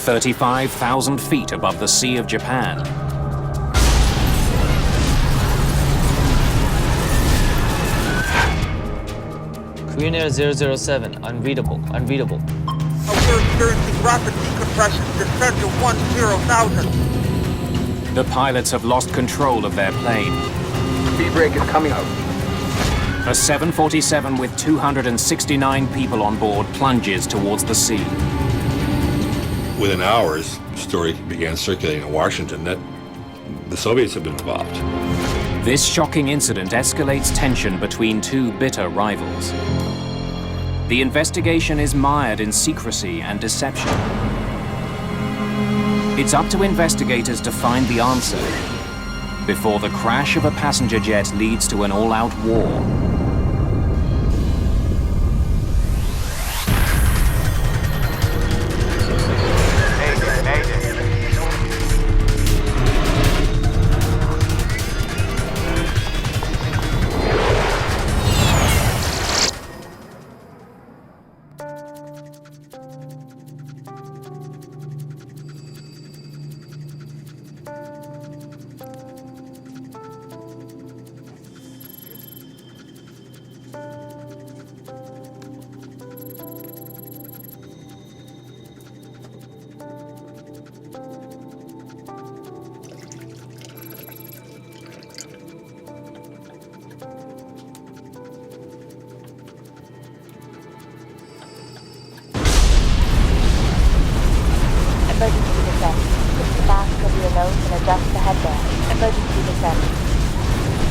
35,000 feet above the Sea of Japan. Korean Air 007, unreadable. We're experiencing rapid decompression, descent to 10,000. The pilots have lost control of their plane. Speed brake is coming out. A 747 with 269 people on board plunges towards the sea. Within hours, the story began circulating in Washington that the Soviets had been involved. This shocking incident escalates tension between two bitter rivals. The investigation is mired in secrecy and deception. It's up to investigators to find the answer before the crash of a passenger jet leads to an all-out war. Emergency descent. Put the mask over your nose and adjust the headband. Emergency descent.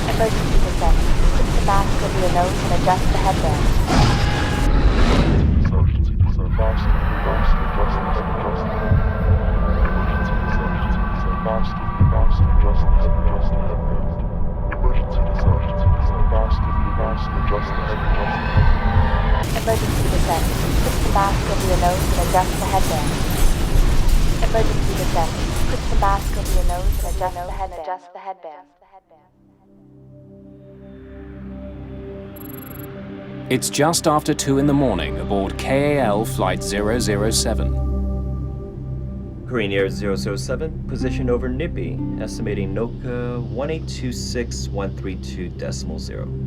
Emergency descent. Put the mask over your nose and adjust the headband. Emergency descent. Put the mask over your nose and adjust the headband. Emergency descent. Put the mask over your nose and adjust the headband. It's just after 2 in the morning aboard KAL Flight 007. Korean Air 007, position over Nippy, estimating NOCA 1826132.0.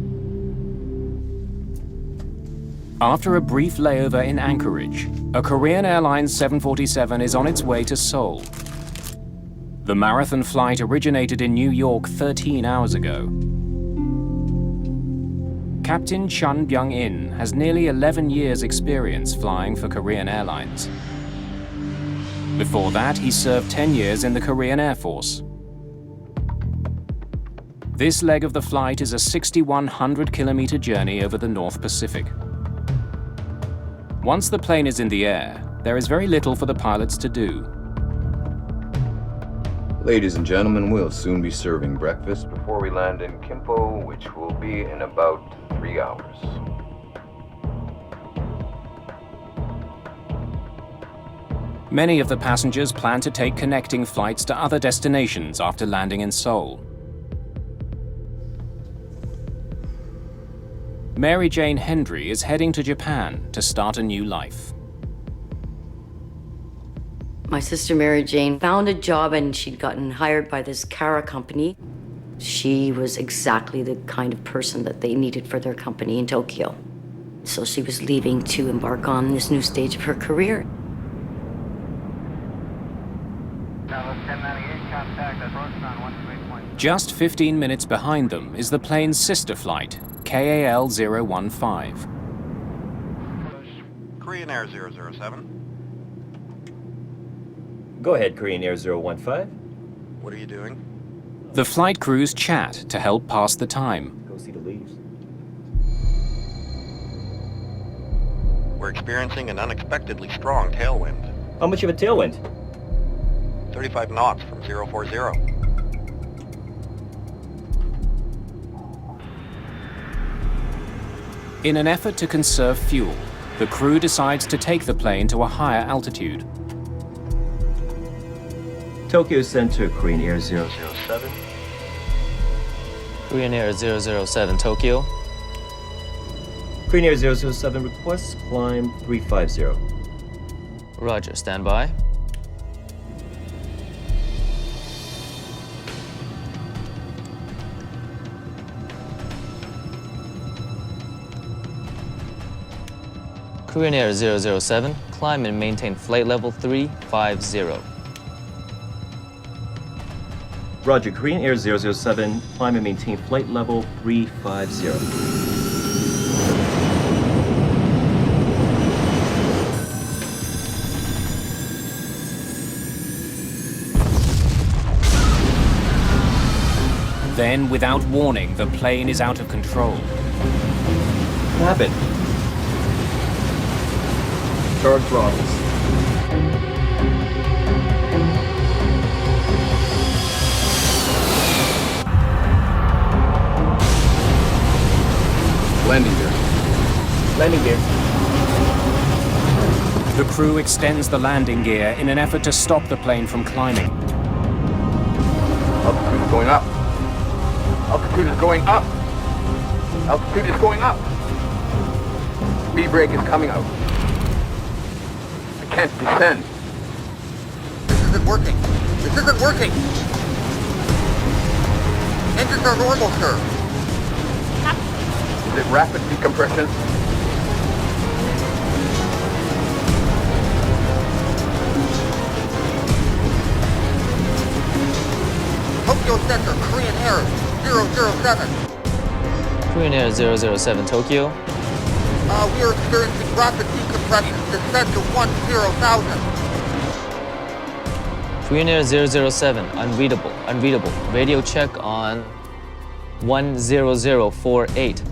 After a brief layover in Anchorage, a Korean Airlines 747 is on its way to Seoul. The marathon flight originated in New York 13 hours ago. Captain Chun Byung-in has nearly 11 years' experience flying for Korean Airlines. Before that, he served 10 years in the Korean Air Force. This leg of the flight is a 6,100-kilometer journey over the North Pacific. Once the plane is in the air, there is very little for the pilots to do. Ladies and gentlemen, we'll soon be serving breakfast before we land in Kimpo, which will be in about 3 hours. Many of the passengers plan to take connecting flights to other destinations after landing in Seoul. Mary Jane Hendry is heading to Japan to start a new life. My sister Mary Jane found a job and she'd gotten hired by this Kara company. She was exactly the kind of person that they needed for their company in Tokyo. So she was leaving to embark on this new stage of her career. Just 15 minutes behind them is the plane's sister flight, KAL 015. Korean Air 007. Go ahead, Korean Air 015. What are you doing? The flight crews chat to help pass the time. Go see the leaves. We're experiencing an unexpectedly strong tailwind. How much of a tailwind? 35 knots from 040. In an effort to conserve fuel, the crew decides to take the plane to a higher altitude. Tokyo Center, Korean Air 007. Korean Air 007, Tokyo. Korean Air 007 requests climb 350. Roger, stand by. Korean Air 007, climb and maintain flight level 350. Roger, Korean Air 007, climb and maintain flight level 350. Then, without warning, the plane is out of control. What happened? Charge throttles. Landing gear. Landing gear. The crew extends the landing gear in an effort to stop the plane from climbing. Altitude is going up. Altitude is going up. Altitude is going up. Speed brake is coming out. I can't descend. This isn't working. This isn't working. Engines are normal, sir. Is it rapid decompression? Tokyo Center, Korean Air 007. Korean Air 007 Tokyo. We are experiencing rapid decompression. Descend to 10,000. Korean Air 007, unreadable, unreadable. Radio check on 10048.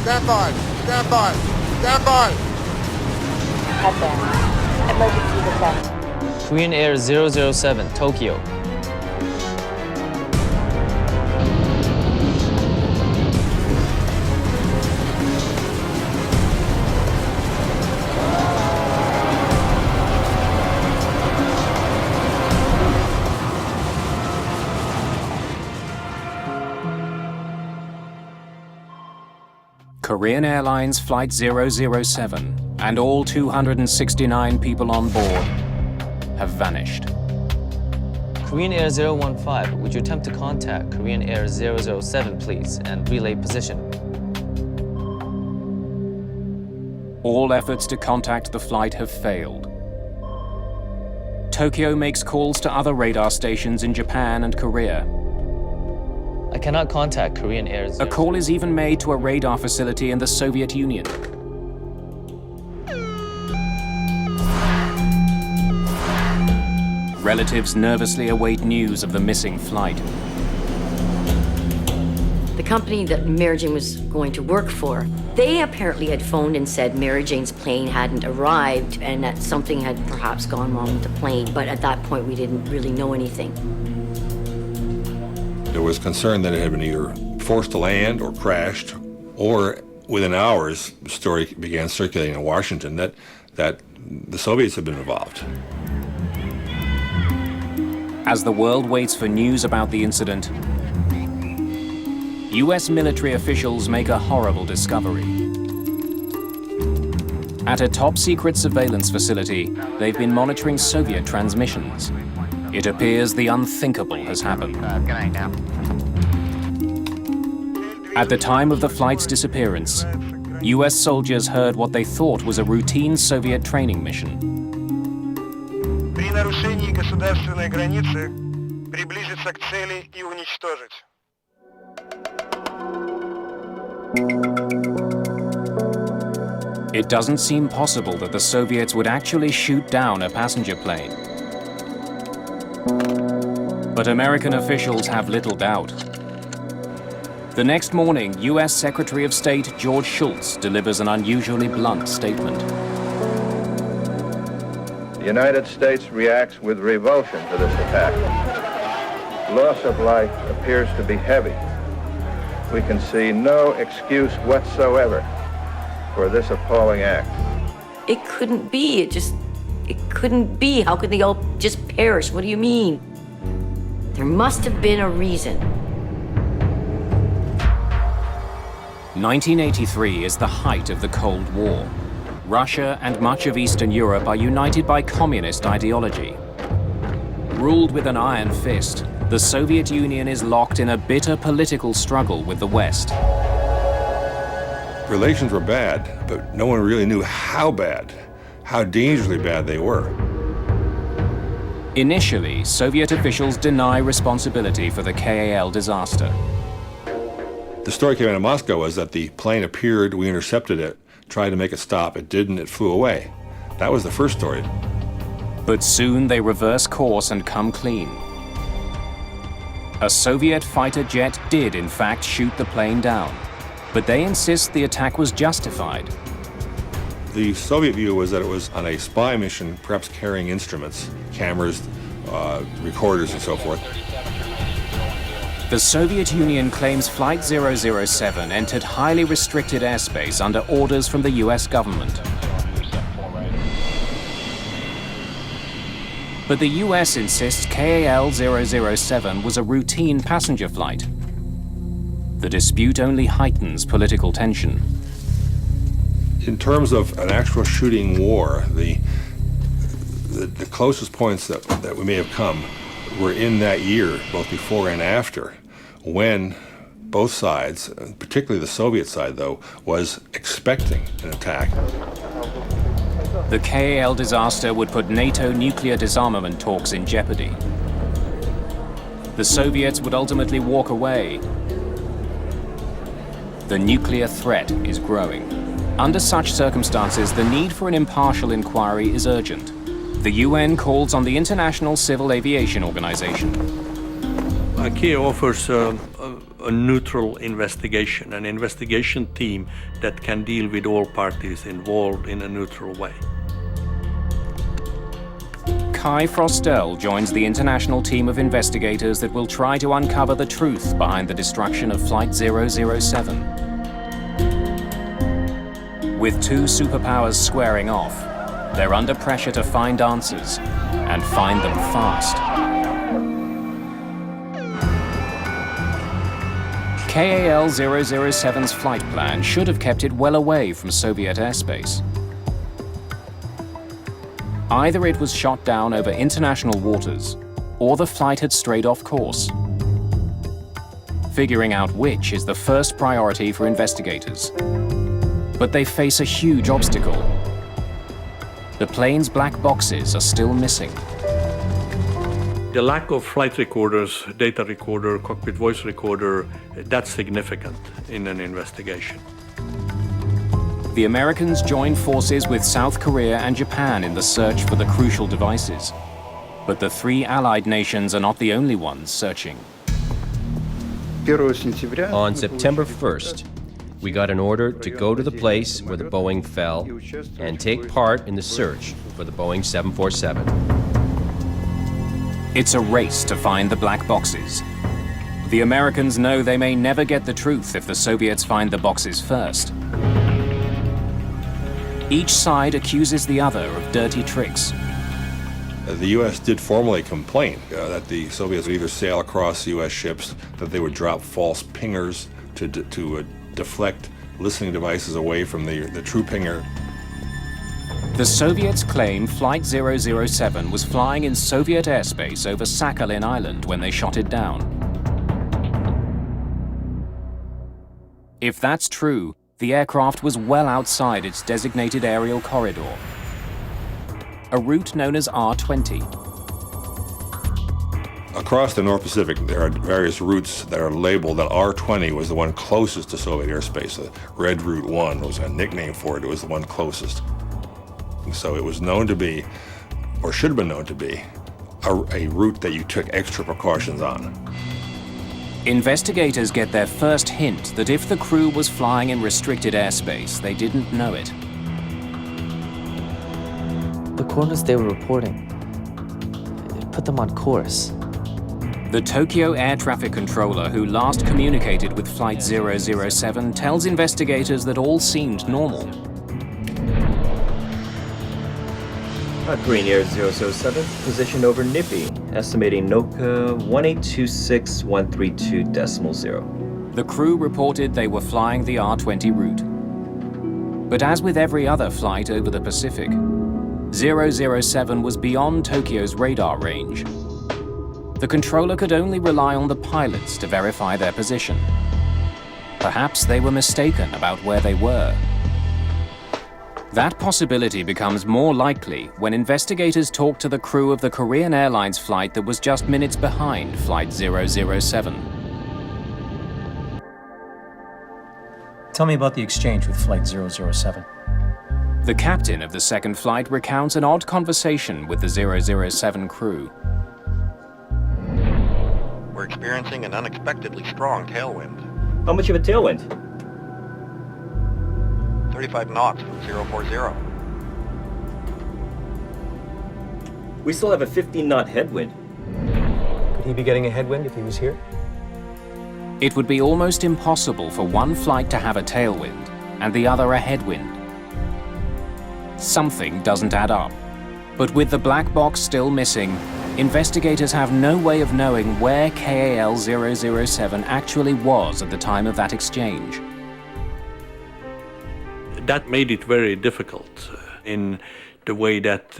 Stand by. Stand by. Stand by. Headband. Emergency descent. Korean Air 007 Tokyo. Korean Airlines Flight 007 and all 269 people on board have vanished. Korean Air 015, would you attempt to contact Korean Air 007, please, and relay position? All efforts to contact the flight have failed. Tokyo makes calls to other radar stations in Japan and Korea. I cannot contact Korean Air 007. A call is even made to a radar facility in the Soviet Union. Relatives nervously await news of the missing flight. The company that Mary Jane was going to work for, they apparently had phoned and said Mary Jane's plane hadn't arrived and that something had perhaps gone wrong with the plane. But at that point, we didn't really know anything. There was concern that it had been either forced to land or crashed, or within hours, the story began circulating in Washington that the Soviets had been involved. As the world waits for news about the incident, US military officials make a horrible discovery. At a top-secret surveillance facility, they've been monitoring Soviet transmissions. It appears the unthinkable has happened. At the time of the flight's disappearance, US soldiers heard what they thought was a routine Soviet training mission. При нарушении государственной границы приблизиться к цели и уничтожить. It doesn't seem possible that the Soviets would actually shoot down a passenger plane. But American officials have little doubt. The next morning, US Secretary of State George Shultz delivers an unusually blunt statement. The United States reacts with revulsion to this attack. Loss of life appears to be heavy. We can see no excuse whatsoever for this appalling act. It couldn't be. It couldn't be. How could they all just perish? What do you mean? There must have been a reason. 1983 is the height of the Cold War. Russia and much of Eastern Europe are united by communist ideology. Ruled with an iron fist, the Soviet Union is locked in a bitter political struggle with the West. Relations were bad, but no one really knew how bad, how dangerously bad they were. Initially, Soviet officials deny responsibility for the KAL disaster. The story came out of Moscow was that the plane appeared, we intercepted it, tried to make it stop, it didn't, it flew away. That was the first story. But soon they reverse course and come clean. A Soviet fighter jet did in fact shoot the plane down, but they insist the attack was justified. The Soviet view was that it was on a spy mission, perhaps carrying instruments, cameras, recorders, and so forth. The Soviet Union claims Flight 007 entered highly restricted airspace under orders from the US government. But the US insists KAL 007 was a routine passenger flight. The dispute only heightens political tension. In terms of an actual shooting war, the closest points that we may have come were in that year, both before and after, when both sides, particularly the Soviet side though, was expecting an attack. The KAL disaster would put NATO nuclear disarmament talks in jeopardy. The Soviets would ultimately walk away. The nuclear threat is growing. Under such circumstances, the need for an impartial inquiry is urgent. The UN calls on the International Civil Aviation Organization. ICAO offers a neutral investigation, an investigation team that can deal with all parties involved in a neutral way. Kai Frostel joins the international team of investigators that will try to uncover the truth behind the destruction of Flight 007. With two superpowers squaring off, they're under pressure to find answers and find them fast. KAL 007's flight plan should have kept it well away from Soviet airspace. Either it was shot down over international waters, or the flight had strayed off course. Figuring out which is the first priority for investigators. But they face a huge obstacle. The plane's black boxes are still missing. The lack of flight recorders, data recorder, cockpit voice recorder, that's significant in an investigation. The Americans joined forces with South Korea and Japan in the search for the crucial devices. But the three allied nations are not the only ones searching. On September 1st, we got an order to go to the place where the Boeing fell and take part in the search for the Boeing 747. It's a race to find the black boxes. The Americans know they may never get the truth if the Soviets find the boxes first. Each side accuses the other of dirty tricks. The U.S. did formally complain that the Soviets would either sail across U.S. ships, that they would drop false pingers to deflect listening devices away from the true pinger. The Soviets claim Flight 007 was flying in Soviet airspace over Sakhalin Island when they shot it down. If that's true, the aircraft was well outside its designated aerial corridor, a route known as R20. Across the North Pacific, there are various routes that are labeled that R20 was the one closest to Soviet airspace. The Red Route 1 was a nickname for it. It was the one closest. So it was known to be, or should have been known to be, a route that you took extra precautions on. Investigators get their first hint that if the crew was flying in restricted airspace, they didn't know it. The coordinates they were reporting, it put them on course. The Tokyo air traffic controller who last communicated with Flight 007 tells investigators that all seemed normal. Korean Air 007 positioned over Nippy, estimating NOCA 1826132.0. The crew reported they were flying the R20 route. But as with every other flight over the Pacific, 007 was beyond Tokyo's radar range. The controller could only rely on the pilots to verify their position. Perhaps they were mistaken about where they were. That possibility becomes more likely when investigators talk to the crew of the Korean Airlines flight that was just minutes behind Flight 007. Tell me about the exchange with Flight 007. The captain of the second flight recounts an odd conversation with the 007 crew. We're experiencing an unexpectedly strong tailwind. How much of a tailwind? 35 knots from 040. We still have a 15-knot headwind. Could he be getting a headwind if he was here? It would be almost impossible for one flight to have a tailwind and the other a headwind. Something doesn't add up. But with the black box still missing, investigators have no way of knowing where KAL 007 actually was at the time of that exchange. That made it very difficult in the way that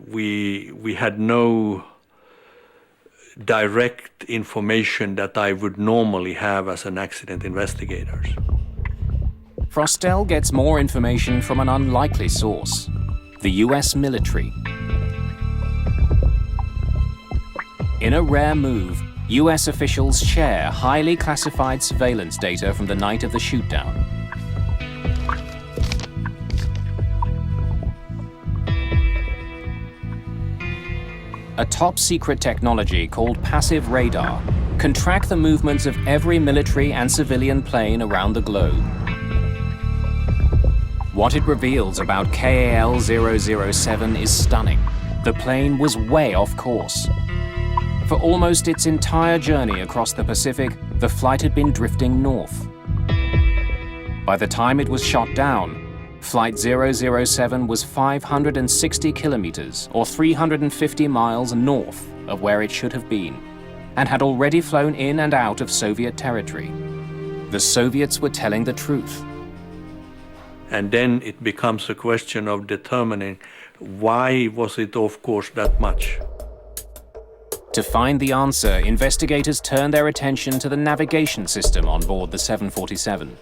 we had no direct information that I would normally have as an accident investigator. Frostell gets more information from an unlikely source, the US military. In a rare move, US officials share highly classified surveillance data from the night of the shootdown. A top-secret technology called passive radar can track the movements of every military and civilian plane around the globe. What it reveals about KAL 007 is stunning. The plane was way off course. For almost its entire journey across the Pacific, the flight had been drifting north. By the time it was shot down, Flight 007 was 560 kilometers, or 350 miles north of where it should have been, and had already flown in and out of Soviet territory. The Soviets were telling the truth. And then it becomes a question of determining why was it off course that much. To find the answer, investigators turned their attention to the navigation system on board the 747.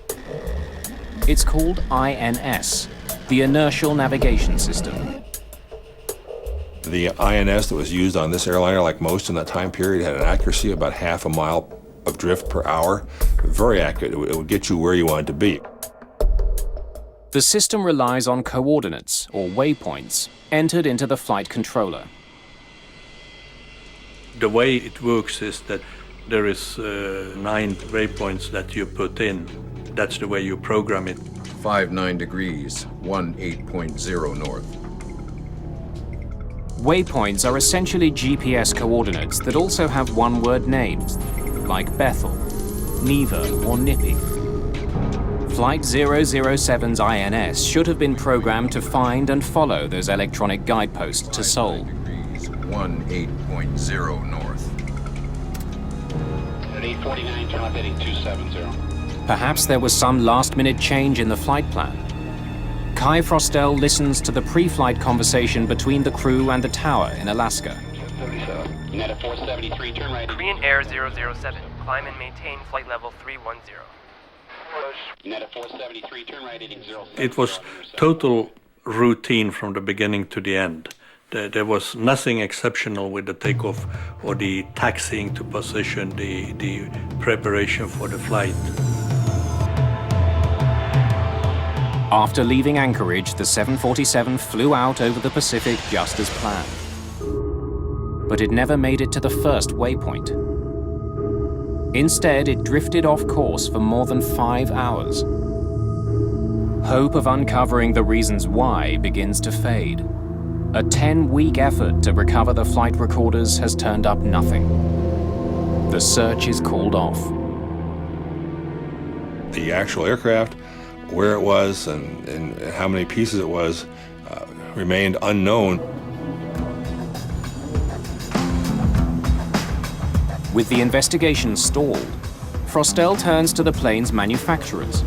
It's called INS, the Inertial Navigation System. The INS that was used on this airliner, like most in that time period, had an accuracy about half a mile of drift per hour. Very accurate. It would get you where you wanted to be. The system relies on coordinates, or waypoints, entered into the flight controller. The way it works is that there is 9 waypoints that you put in. That's the way you program it. 59 degrees, 18.0 north. Waypoints are essentially GPS coordinates that also have one-word names, like Bethel, Neva, or Nippy. Flight 007's INS should have been programmed to find and follow those electronic guideposts to Seoul. 18.0 north. At 8:49, turn left heading 270. Perhaps there was some last-minute change in the flight plan. Kai Frostell listens to the pre-flight conversation between the crew and the tower in Alaska. Net at 473, turn right. Korean Air 007, climb and maintain flight level 310. Net at 473, turn right heading 07. It was total routine from the beginning to the end. There was nothing exceptional with the takeoff or the taxiing to position, the preparation for the flight. After leaving Anchorage, the 747 flew out over the Pacific just as planned. But it never made it to the first waypoint. Instead, it drifted off course for more than 5 hours. Hope of uncovering the reasons why begins to fade. A 10-week effort to recover the flight recorders has turned up nothing. The search is called off. The actual aircraft, where it was and how many pieces it was, remained unknown. With the investigation stalled, Frostell turns to the plane's manufacturers.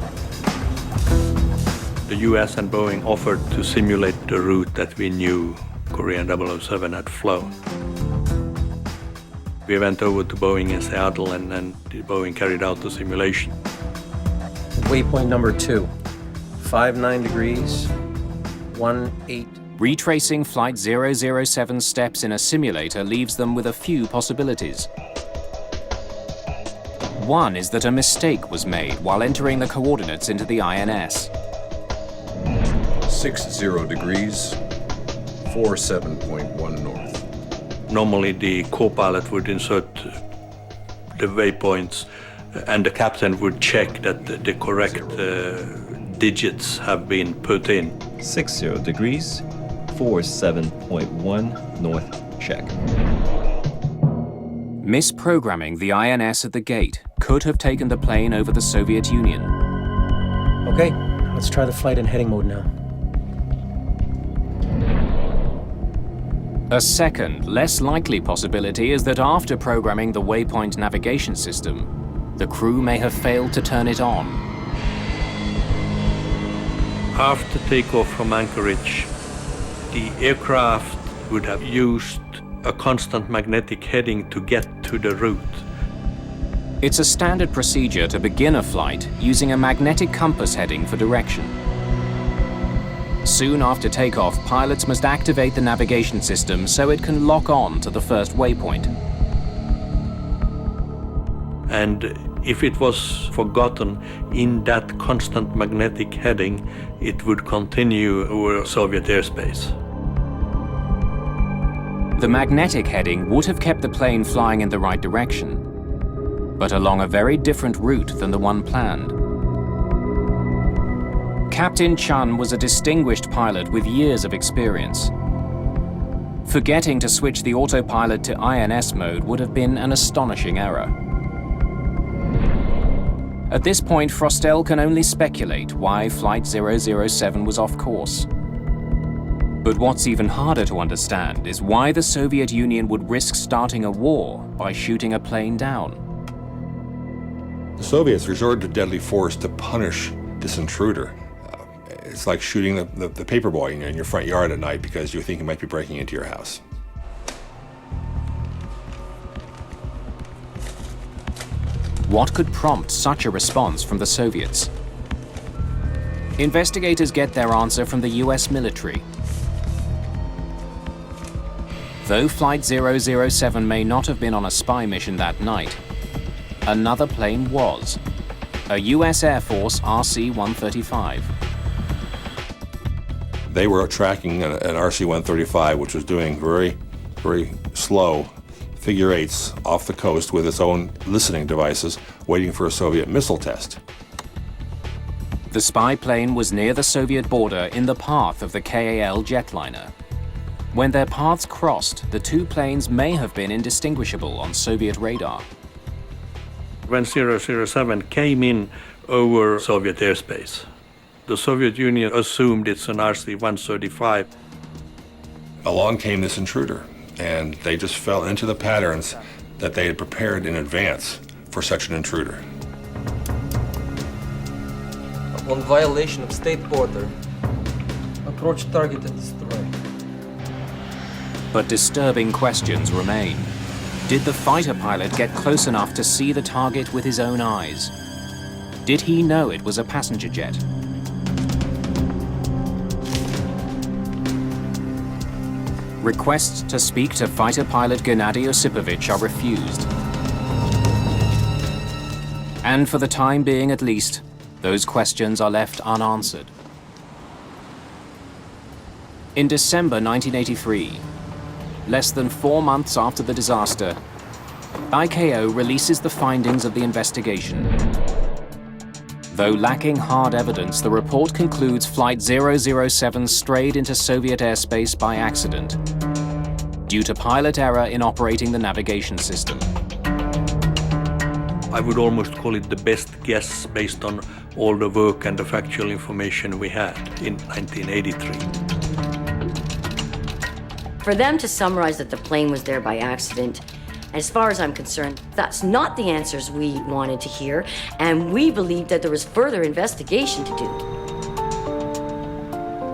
The US and Boeing offered to simulate the route that we knew Korean 007 had flown. We went over to Boeing in Seattle and Boeing carried out the simulation. Waypoint number 2. 59 degrees, 18. Retracing Flight 007's steps in a simulator leaves them with a few possibilities. One is that a mistake was made while entering the coordinates into the INS. 60 degrees, 47.1 north. Normally the co-pilot would insert the waypoints and the captain would check that the correct digits have been put in. 60 degrees, 47.1 north, check. Misprogramming the INS at the gate could have taken the plane over the Soviet Union. Okay, let's try the flight in heading mode now. A second, less likely possibility is that after programming the waypoint navigation system, the crew may have failed to turn it on. After takeoff from Anchorage, the aircraft would have used a constant magnetic heading to get to the route. It's a standard procedure to begin a flight using a magnetic compass heading for direction. Soon after takeoff, pilots must activate the navigation system so it can lock on to the first waypoint. And if it was forgotten in that constant magnetic heading, it would continue over Soviet airspace. The magnetic heading would have kept the plane flying in the right direction, but along a very different route than the one planned. Captain Chun was a distinguished pilot with years of experience. Forgetting to switch the autopilot to INS mode would have been an astonishing error. At this point, Frostel can only speculate why Flight 007 was off course. But what's even harder to understand is why the Soviet Union would risk starting a war by shooting a plane down. The Soviets resorted to deadly force to punish this intruder. It's like shooting the paperboy in your front yard at night because you think he might be breaking into your house. What could prompt such a response from the Soviets? Investigators get their answer from the US military. Though Flight 007 may not have been on a spy mission that night, another plane was, a US Air Force RC-135. They were tracking an RC-135, which was doing very, very slow figure eights off the coast with its own listening devices, waiting for a Soviet missile test. The spy plane was near the Soviet border in the path of the KAL jetliner. When their paths crossed, the two planes may have been indistinguishable on Soviet radar. When 007 came in over Soviet airspace, the Soviet Union assumed it's an RC-135. Along came this intruder, and they just fell into the patterns that they had prepared in advance for such an intruder. On violation of state border, approach target and destroy. But disturbing questions remain. Did the fighter pilot get close enough to see the target with his own eyes? Did he know it was a passenger jet? Requests to speak to fighter pilot Gennady Osipovich are refused. And for the time being at least, those questions are left unanswered. In December 1983, less than 4 months after the disaster, ICAO releases the findings of the investigation. Though lacking hard evidence, the report concludes Flight 007 strayed into Soviet airspace by accident, due to pilot error in operating the navigation system. I would almost call it the best guess based on all the work and the factual information we had in 1983. For them to summarize that the plane was there by accident, as far as I'm concerned, that's not the answers we wanted to hear, and we believed that there was further investigation to do.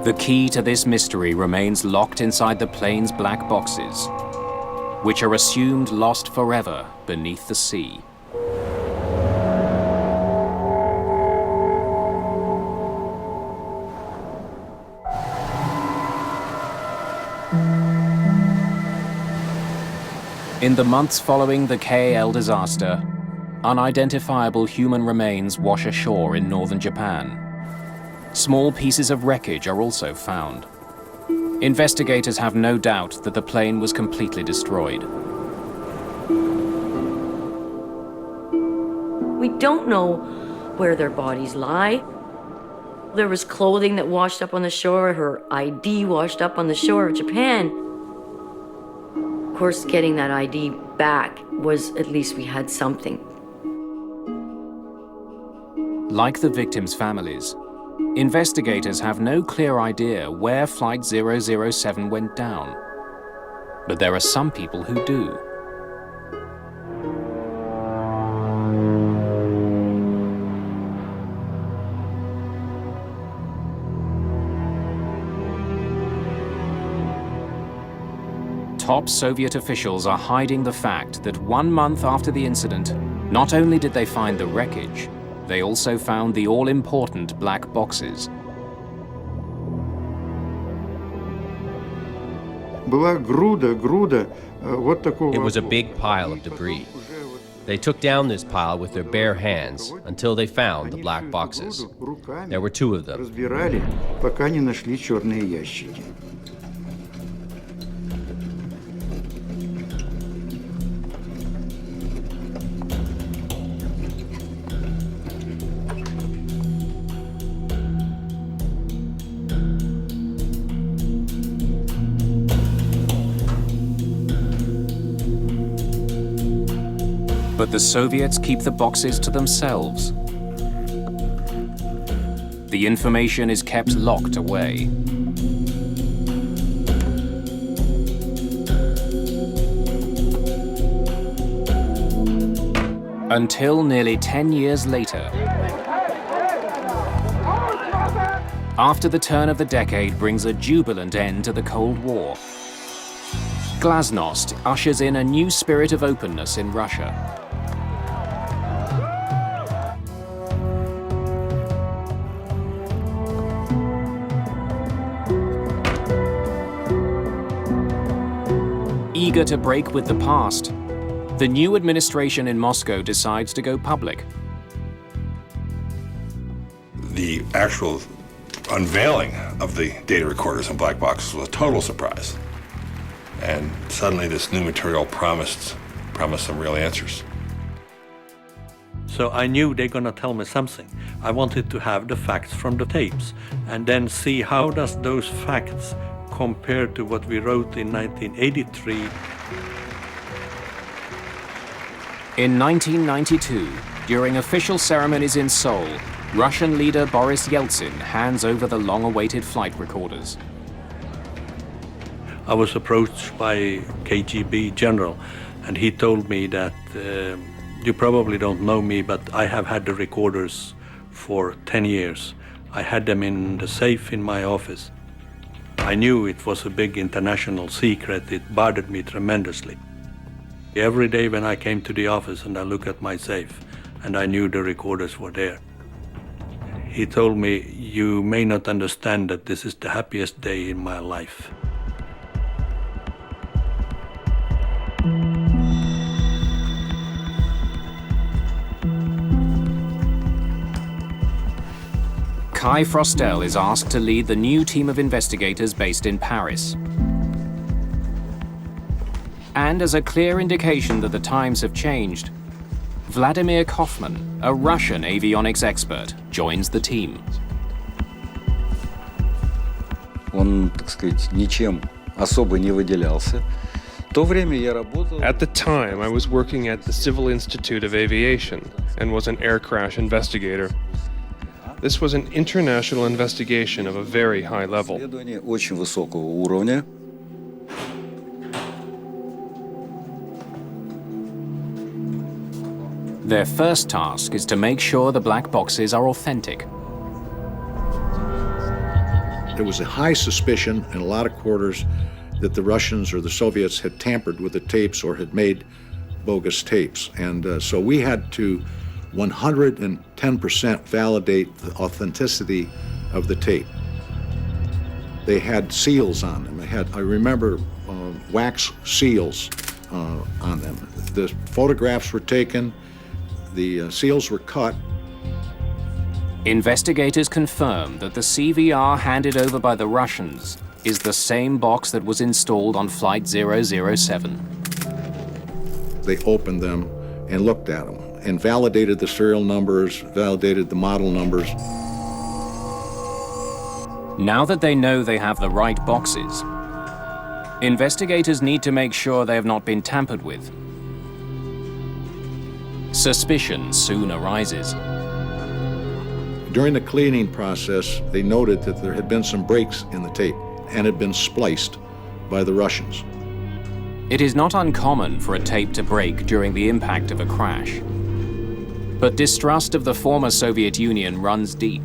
The key to this mystery remains locked inside the plane's black boxes, which are assumed lost forever beneath the sea. In the months following the KAL disaster, unidentifiable human remains wash ashore in northern Japan. Small pieces of wreckage are also found. Investigators have no doubt that the plane was completely destroyed. We don't know where their bodies lie. There was clothing that washed up on the shore, her ID washed up on the shore of Japan. Of course, getting that ID back was at least we had something. Like the victims' families, investigators have no clear idea where Flight 007 went down. But there are some people who do. Top Soviet officials are hiding the fact that 1 month after the incident, not only did they find the wreckage, they also found the all-important black boxes. It was a big pile of debris. They took down this pile with their bare hands until they found the black boxes. There were 2 of them. But the Soviets keep the boxes to themselves. The information is kept locked away. Until nearly 10 years later. After the turn of the decade brings a jubilant end to the Cold War, Glasnost ushers in a new spirit of openness in Russia. Eager to break with the past, the new administration in Moscow decides to go public. The actual unveiling of the data recorders and black boxes was a total surprise. And suddenly this new material promised some real answers. So I knew they're gonna tell me something. I wanted to have the facts from the tapes and then see how does those facts compare to what we wrote in 1983. In 1992, during official ceremonies in Seoul, Russian leader Boris Yeltsin hands over the long-awaited flight recorders. I was approached by KGB general, and he told me that you probably don't know me, but I have had the recorders for 10 years. I had them in the safe in my office. I knew it was a big international secret. It bothered me tremendously. Every day when I came to the office and I looked at my safe, and I knew the recorders were there. He told me, you may not understand that this is the happiest day in my life. Kai Frostel is asked to lead the new team of investigators based in Paris. And as a clear indication that the times have changed, Vladimir Kaufman, a Russian avionics expert, joins the team. Он, так сказать, ничем особо не выделялся. At the time, I was working at the Civil Institute of Aviation and was an air crash investigator. This was an international investigation of a very high level. Очень высокого уровня. Their first task is to make sure the black boxes are authentic. There was a high suspicion in a lot of quarters that the Russians or the Soviets had tampered with the tapes or had made bogus tapes. And so we had to 110% validate the authenticity of the tape. They had seals on them. I remember wax seals on them. The photographs were taken, the seals were cut. Investigators confirm that the CVR handed over by the Russians is the same box that was installed on Flight 007. They opened them and looked at them and validated the serial numbers, validated the model numbers. Now that they know they have the right boxes, investigators need to make sure they have not been tampered with. Suspicion soon arises. During the cleaning process, they noted that there had been some breaks in the tape and had been spliced by the Russians. It is not uncommon for a tape to break during the impact of a crash. But distrust of the former Soviet Union runs deep.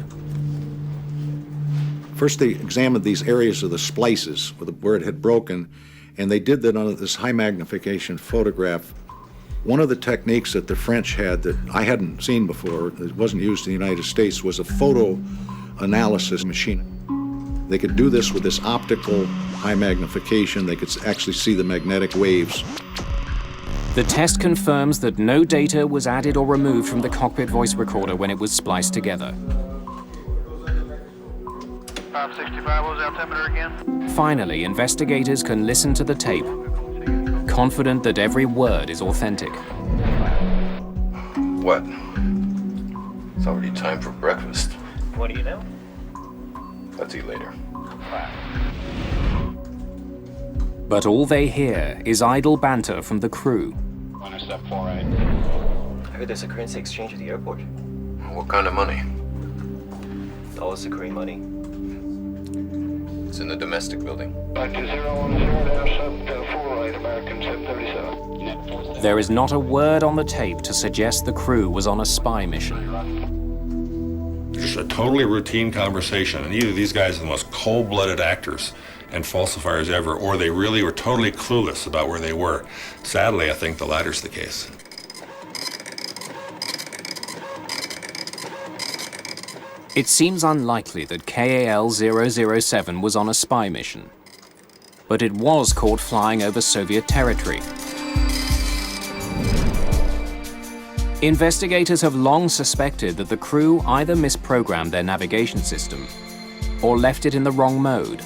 First, they examined these areas of the splices where it had broken, and they did that on this high magnification photograph. One of the techniques that the French had that I hadn't seen before, that wasn't used in the United States, was a photo analysis machine. They could do this with this optical high magnification. They could actually see the magnetic waves. The test confirms that no data was added or removed from the cockpit voice recorder when it was spliced together. 565, what was the altimeter again? Finally, investigators can listen to the tape, confident that every word is authentic. What? It's already time for breakfast. What do you know? Let's eat later. But all they hear is idle banter from the crew. Step 48. I heard there's a currency exchange at the airport. What kind of money? Dollars to Korean money. It's in the domestic building. Back to 010-48, American 737. There is not a word on the tape to suggest the crew was on a spy mission. Just a totally routine conversation, and either these guys are the most cold-blooded actors and falsifiers ever, or they really were totally clueless about where they were. Sadly, I think the latter's the case. It seems unlikely that KAL-007 was on a spy mission, but it was caught flying over Soviet territory. Investigators have long suspected that the crew either misprogrammed their navigation system or left it in the wrong mode,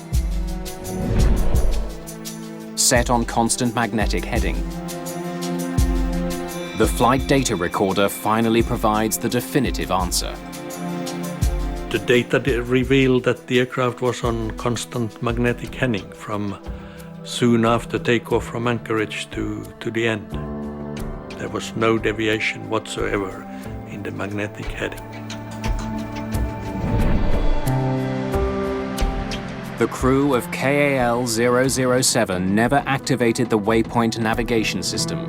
set on constant magnetic heading. The flight data recorder finally provides the definitive answer. The data revealed that the aircraft was on constant magnetic heading from soon after takeoff from Anchorage to the end. There was no deviation whatsoever in the magnetic heading. The crew of KAL-007 never activated the waypoint navigation system.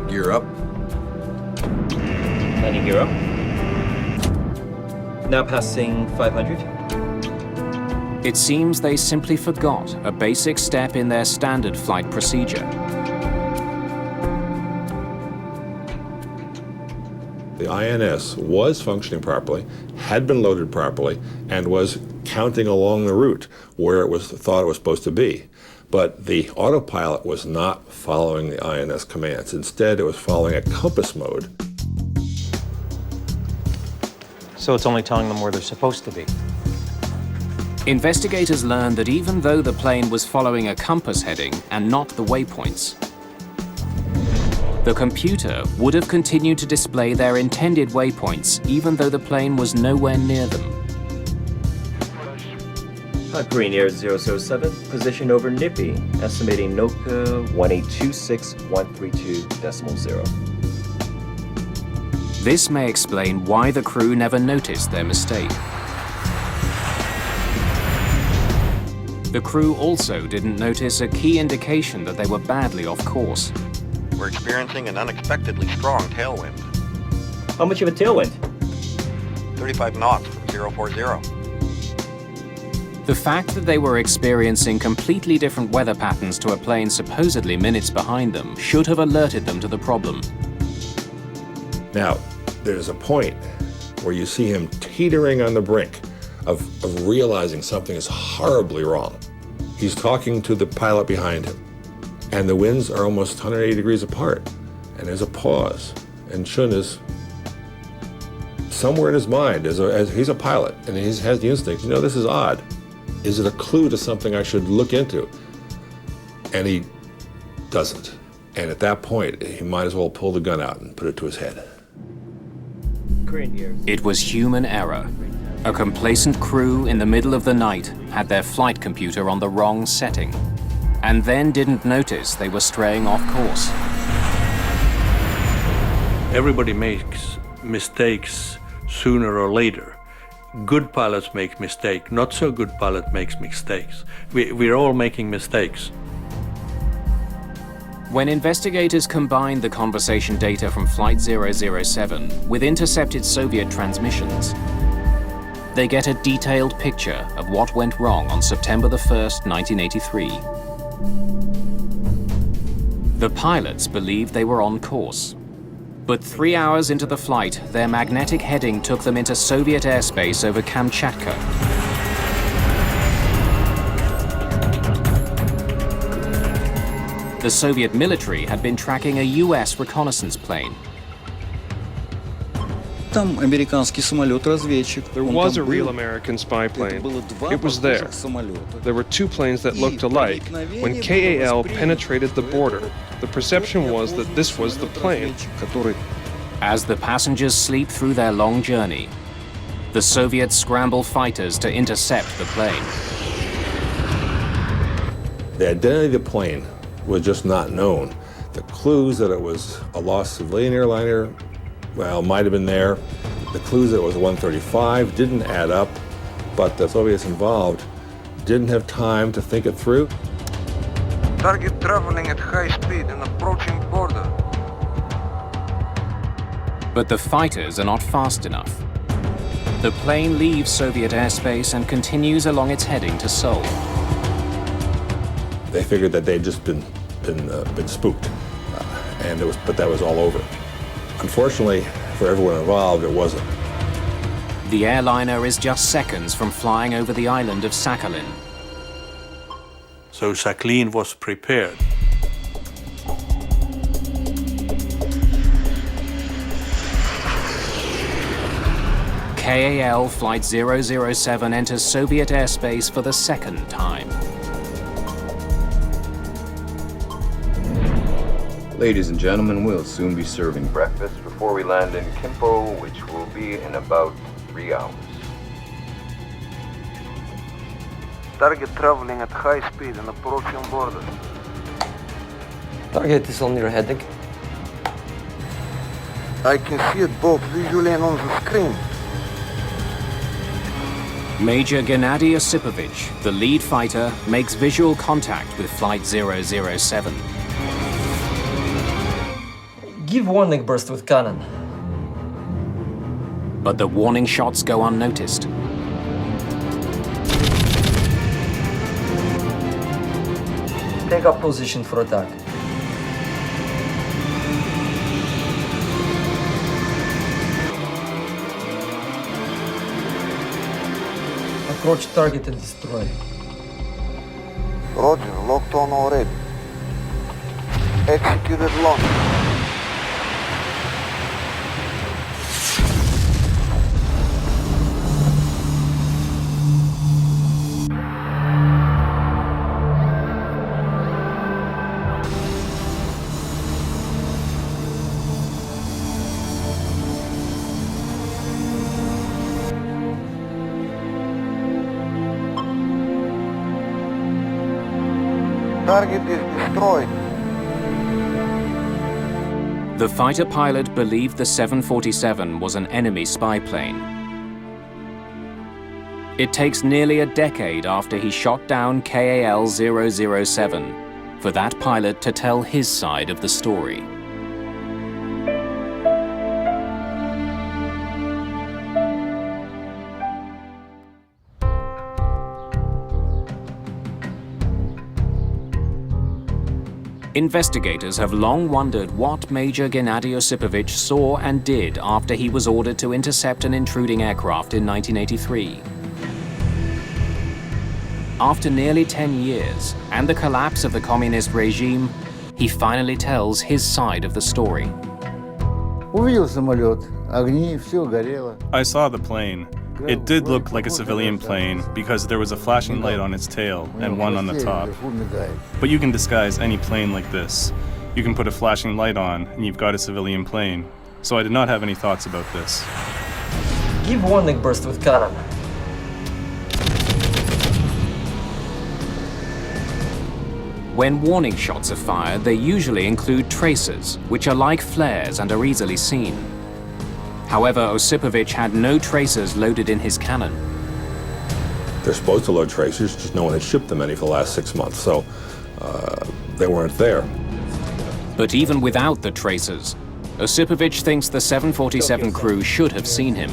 Gear up. Landing gear up. Now passing 500. It seems they simply forgot a basic step in their standard flight procedure. The INS was functioning properly, had been loaded properly, and was counting along the route where it was thought it was supposed to be. But the autopilot was not following the INS commands. Instead, it was following a compass mode. So it's only telling them where they're supposed to be. Investigators learned that even though the plane was following a compass heading and not the waypoints, the computer would have continued to display their intended waypoints even though the plane was nowhere near them. Korean Air 007, position over Nippy, estimating NOCA 1826132.0. This may explain why the crew never noticed their mistake. The crew also didn't notice a key indication that they were badly off course. We're experiencing an unexpectedly strong tailwind. How much of a tailwind? 35 knots from 040. The fact that they were experiencing completely different weather patterns to a plane supposedly minutes behind them should have alerted them to the problem. Now, there's a point where you see him teetering on the brink of realizing something is horribly wrong. He's talking to the pilot behind him, and the winds are almost 180 degrees apart, and there's a pause, and Chun is somewhere in his mind, as he's a pilot, and he has the instinct, this is odd. Is it a clue to something I should look into? And he doesn't. And at that point, he might as well pull the gun out and put it to his head. It was human error. A complacent crew in the middle of the night had their flight computer on the wrong setting, and then didn't notice they were straying off course. Everybody makes mistakes sooner or later. Good pilots make mistakes. Not so good pilot makes mistakes. We're all making mistakes. When investigators combined the conversation data from Flight 007 with intercepted Soviet transmissions, they get a detailed picture of what went wrong on September the 1st, 1983. The pilots believed they were on course. But 3 hours into the flight, their magnetic heading took them into Soviet airspace over Kamchatka. The Soviet military had been tracking a US reconnaissance plane. Там американский самолет-разведчик. There was a real American spy plane. It was there. There were two planes that looked alike. When KAL penetrated the border, the perception was that this was the plane. As the passengers sleep through their long journey, the Soviets scramble fighters to intercept the plane. The identity of the plane was just not known. The clues that it was a lost civilian airliner, might have been there. The clues that it was 135 didn't add up, but the Soviets involved didn't have time to think it through. Target traveling at high speed and approaching border. But the fighters are not fast enough. The plane leaves Soviet airspace and continues along its heading to Seoul. They figured that they'd just been spooked, but that was all over. Unfortunately, for everyone involved, it wasn't. The airliner is just seconds from flying over the island of Sakhalin. So Sakhalin was prepared. KAL Flight 007 enters Soviet airspace for the second time. Ladies and gentlemen, we'll soon be serving breakfast before we land in Kimpo, which will be in about 3 hours. Target traveling at high speed and approaching border. Target is on your heading. I can see it both visually and on the screen. Major Gennady Osipovich, the lead fighter, makes visual contact with Flight 007. Give warning burst with cannon. But the warning shots go unnoticed. Take up position for attack. Approach target and destroy. Roger, locked on already. Executed launch. Target is destroyed. The fighter pilot believed the 747 was an enemy spy plane. It takes nearly a decade after he shot down KAL 007 for that pilot to tell his side of the story. Investigators have long wondered what Major Gennady Osipovich saw and did after he was ordered to intercept an intruding aircraft in 1983. after nearly 10 years and the collapse of the communist regime, he finally tells his side of the story. I saw the plane. It did look like a civilian plane because there was a flashing light on its tail and one on the top. But you can disguise any plane like this. You can put a flashing light on and you've got a civilian plane. So I did not have any thoughts about this. Give warning burst with cannon. When warning shots are fired, they usually include tracers, which are like flares and are easily seen. However, Osipovich had no tracers loaded in his cannon. They're supposed to load tracers, just no one had shipped them any for the last 6 months, so they weren't there. But even without the tracers, Osipovich thinks the 747 crew should have seen him.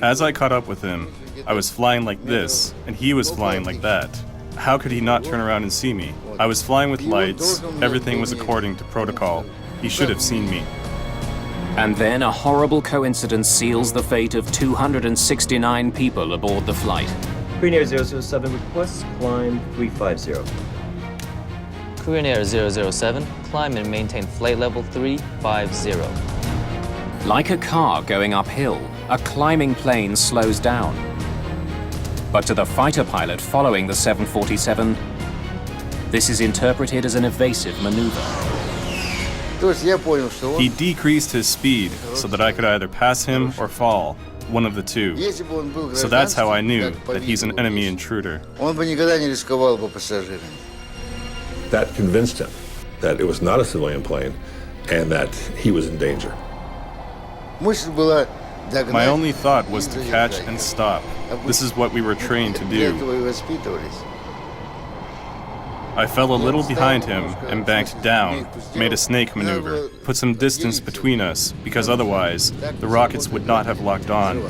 As I caught up with him, I was flying like this, and he was flying like that. How could he not turn around and see me? I was flying with lights, everything was according to protocol. He should have seen me. And then a horrible coincidence seals the fate of 269 people aboard the flight. Korean Air 007 requests climb 350. Korean Air 007, climb and maintain flight level 350. Like a car going uphill, a climbing plane slows down. But to the fighter pilot following the 747, this is interpreted as an evasive maneuver. He decreased his speed so that I could either pass him or fall, one of the two. So that's how I knew that he's an enemy intruder. That convinced him that it was not a civilian plane and that he was in danger. My only thought was to catch and stop. This is what we were trained to do. I fell a little behind him and banked down, made a snake maneuver, put some distance between us, because otherwise the rockets would not have locked on.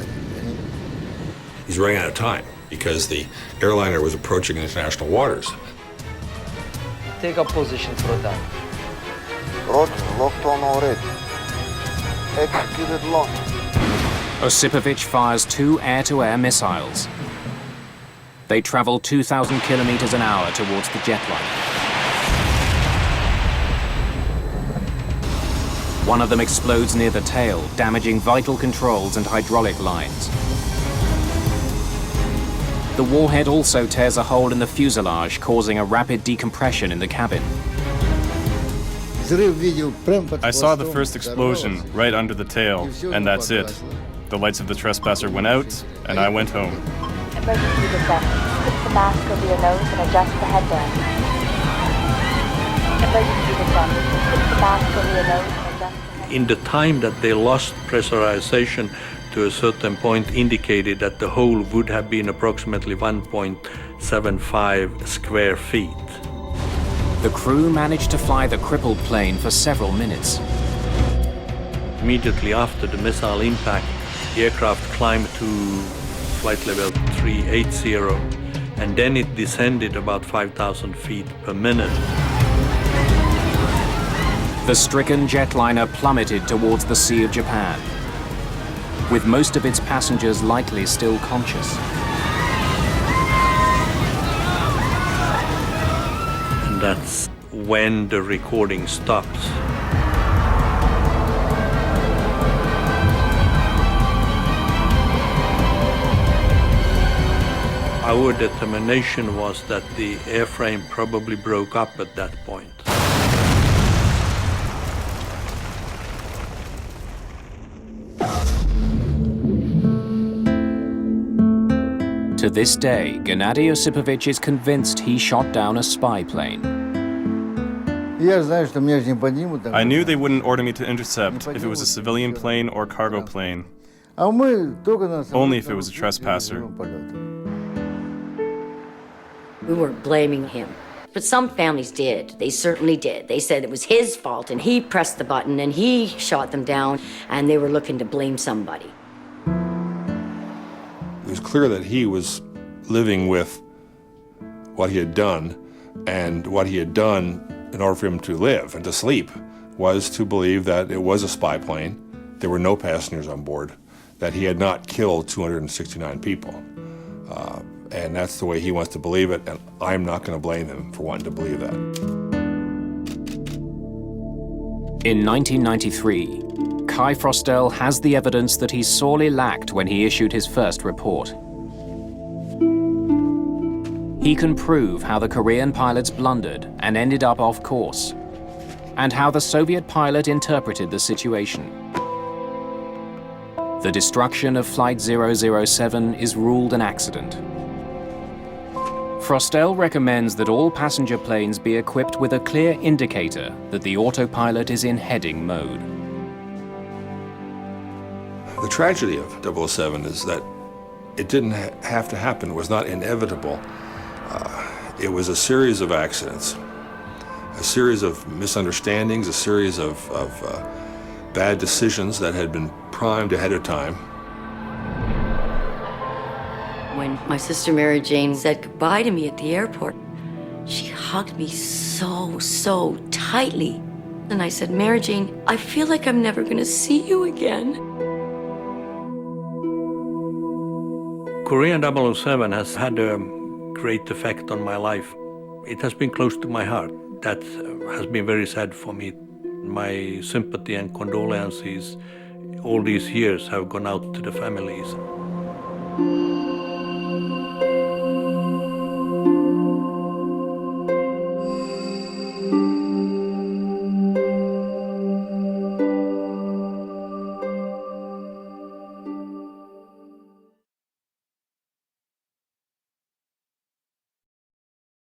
He's running out of time because the airliner was approaching international waters. Take up position for attack. Roger, locked on already. Executed lock. Osipovich fires 2 air-to-air missiles. They travel 2,000 kilometers an hour towards the jetliner. One of them explodes near the tail, damaging vital controls and hydraulic lines. The warhead also tears a hole in the fuselage, causing a rapid decompression in the cabin. I saw the first explosion right under the tail, and that's it. The lights of the trespasser went out, and I went home. Emergency descent. Put the mask over your nose and adjust the headband. Emergency descent. Put the mask over your nose and adjust the headband. In the time that they lost pressurization to a certain point indicated that the hole would have been approximately 1.75 square feet. The crew managed to fly the crippled plane for several minutes. Immediately after the missile impact, the aircraft climbed to flight level 380, and then it descended about 5,000 feet per minute. The stricken jetliner plummeted towards the Sea of Japan, with most of its passengers likely still conscious. And that's when the recording stops. Our determination was that the airframe probably broke up at that point. To this day, Gennady Osipovich is convinced he shot down a spy plane. I knew they wouldn't order me to intercept if it was a civilian plane or cargo plane. Only if it was a trespasser. We weren't blaming him. But some families did. They certainly did. They said it was his fault and he pressed the button and he shot them down and they were looking to blame somebody. It was clear that he was living with what he had done, and what he had done in order for him to live and to sleep was to believe that it was a spy plane, there were no passengers on board, that he had not killed 269 people. And that's the way he wants to believe it, and I'm not going to blame him for wanting to believe that. In 1993, Kai Frostel has the evidence that he sorely lacked when he issued his first report. He can prove how the Korean pilots blundered and ended up off course, and how the Soviet pilot interpreted the situation. The destruction of Flight 007 is ruled an accident. Frostel recommends that all passenger planes be equipped with a clear indicator that the autopilot is in heading mode. The tragedy of 007 is that it didn't have to happen. It was not inevitable. It was a series of accidents, a series of misunderstandings, a series of bad decisions that had been primed ahead of time. When my sister Mary Jane said goodbye to me at the airport, she hugged me so tightly. And I said, Mary Jane, I feel like I'm never going to see you again. Korean 007 has had a great effect on my life. It has been close to my heart. That has been very sad for me. My sympathy and condolences all these years have gone out to the families.